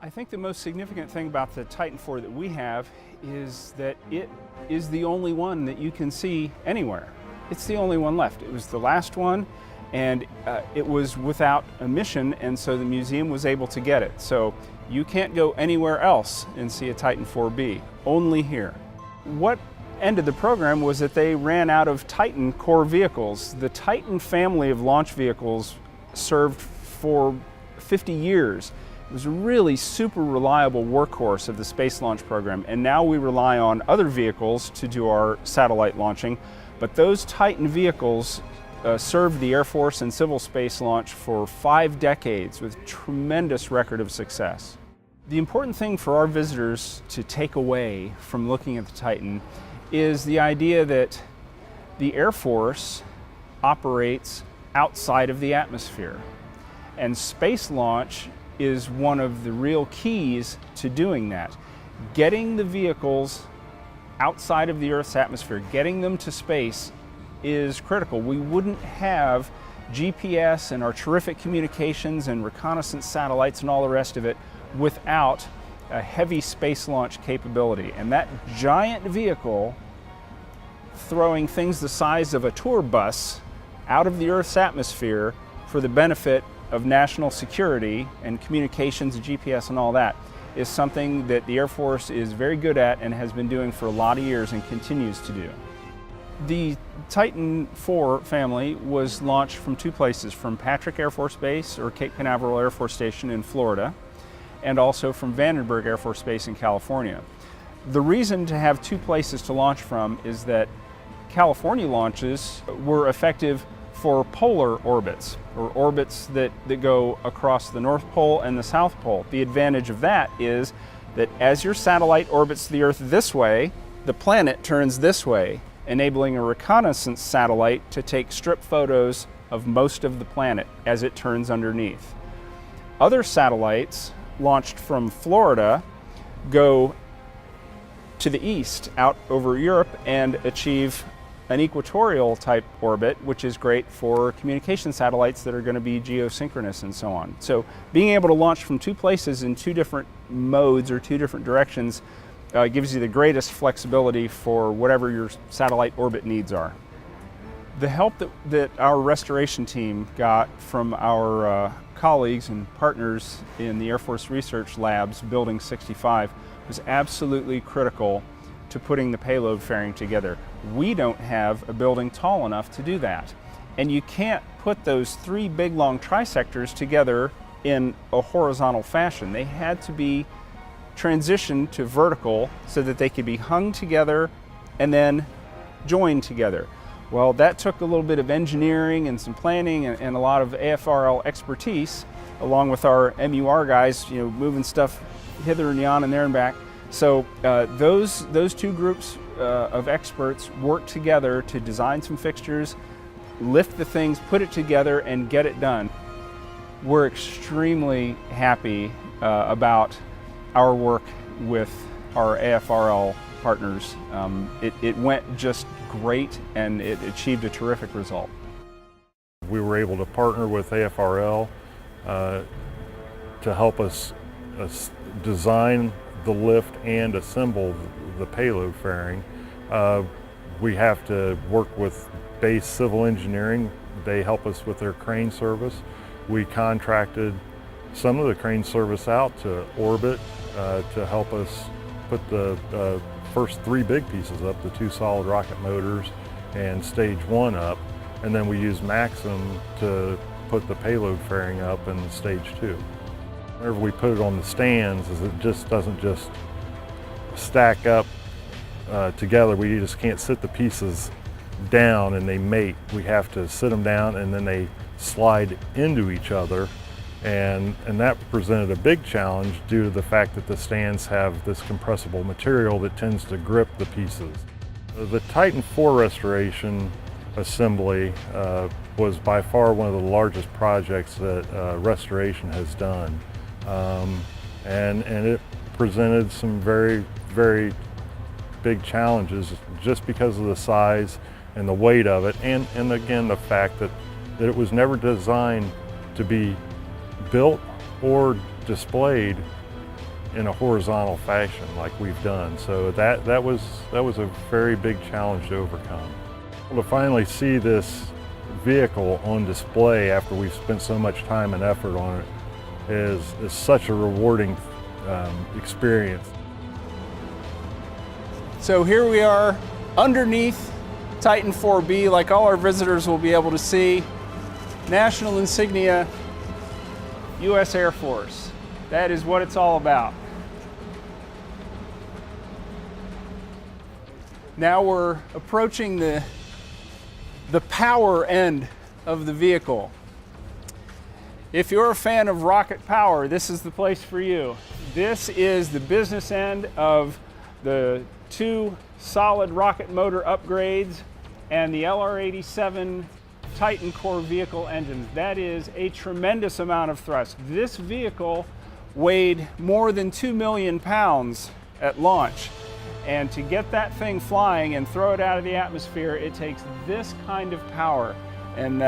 I think the most significant thing about the Titan IV that we have is that it is the only one that you can see anywhere. It's the only one left. It was the last one, and it was without emission, and so the museum was able to get it. So you can't go anywhere else and see a Titan IV-B, only here. What ended the program was that they ran out of Titan core vehicles. The Titan family of launch vehicles served for 50 years. It was a really super reliable workhorse of the space launch program, and now we rely on other vehicles to do our satellite launching. But those Titan vehicles served the Air Force and civil space launch for 5 decades with tremendous record of success. The important thing for our visitors to take away from looking at the Titan is the idea that the Air Force operates outside of the atmosphere, and space launch is one of the real keys to doing that. Getting the vehicles outside of the Earth's atmosphere, getting them to space is critical. We wouldn't have GPS and our terrific communications and reconnaissance satellites and all the rest of it without a heavy space launch capability. And that giant vehicle throwing things the size of a tour bus out of the Earth's atmosphere for the benefit of national security and communications and GPS and all that is something that the Air Force is very good at and has been doing for a lot of years and continues to do. The Titan IV family was launched from 2 places, from Patrick Air Force Base or Cape Canaveral Air Force Station in Florida, and also from Vandenberg Air Force Base in California. The reason to have 2 places to launch from is that California launches were effective for polar orbits, or orbits that go across the North Pole and the South Pole. The advantage of that is that as your satellite orbits the Earth this way, the planet turns this way, enabling a reconnaissance satellite to take strip photos of most of the planet as it turns underneath. Other satellites launched from Florida go to the east, out over Europe, and achieve an equatorial type orbit, which is great for communication satellites that are going to be geosynchronous and so on. So being able to launch from 2 places in 2 different modes or 2 different directions gives you the greatest flexibility for whatever your satellite orbit needs are. The help that our restoration team got from our colleagues and partners in the Air Force Research Labs, Building 65, was absolutely critical to putting the payload fairing together. We don't have a building tall enough to do that. And you can't put those 3 big long trisectors together in a horizontal fashion. They had to be transitioned to vertical so that they could be hung together and then joined together. Well, that took a little bit of engineering and some planning and a lot of AFRL expertise, along with our MUR guys, moving stuff hither and yon and there and back. So those 2 groups of experts worked together to design some fixtures, lift the things, put it together, and get it done. We're extremely happy about our work with our AFRL partners. It went just great, and it achieved a terrific result. We were able to partner with AFRL to help us design the lift and assemble the payload fairing. We have to work with base civil engineering. They help us with their crane service. We contracted some of the crane service out to orbit to help us put the first 3 big pieces up, the 2 solid rocket motors and stage 1 up, and then we used Maxim to put the payload fairing up in stage 2. Whenever we put it on the stands, it just doesn't just stack up together. We just can't sit the pieces down and they mate. We have to sit them down and then they slide into each other, and that presented a big challenge due to the fact that the stands have this compressible material that tends to grip the pieces. The Titan IV restoration assembly was by far one of the largest projects that restoration has done. And it presented some very, very big challenges just because of the size and the weight of it, and again the fact that it was never designed to be built or displayed in a horizontal fashion like we've done. So that was a very big challenge to overcome. To finally see this vehicle on display after we've spent so much time and effort on it is such a rewarding experience. So here we are underneath Titan 4B, like all our visitors will be able to see. National insignia, U.S. Air Force. That is what it's all about. Now we're approaching the power end of the vehicle. If you're a fan of rocket power, this is the place for you. This is the business end of the 2 solid rocket motor upgrades and the LR-87 Titan core vehicle engines. That is a tremendous amount of thrust. This vehicle weighed more than 2 million pounds at launch. And to get that thing flying and throw it out of the atmosphere, it takes this kind of power. And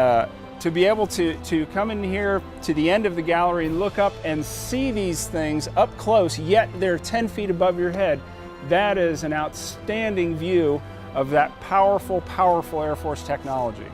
to be able to come in here to the end of the gallery and look up and see these things up close, yet they're 10 feet above your head, that is an outstanding view of that powerful, powerful Air Force technology.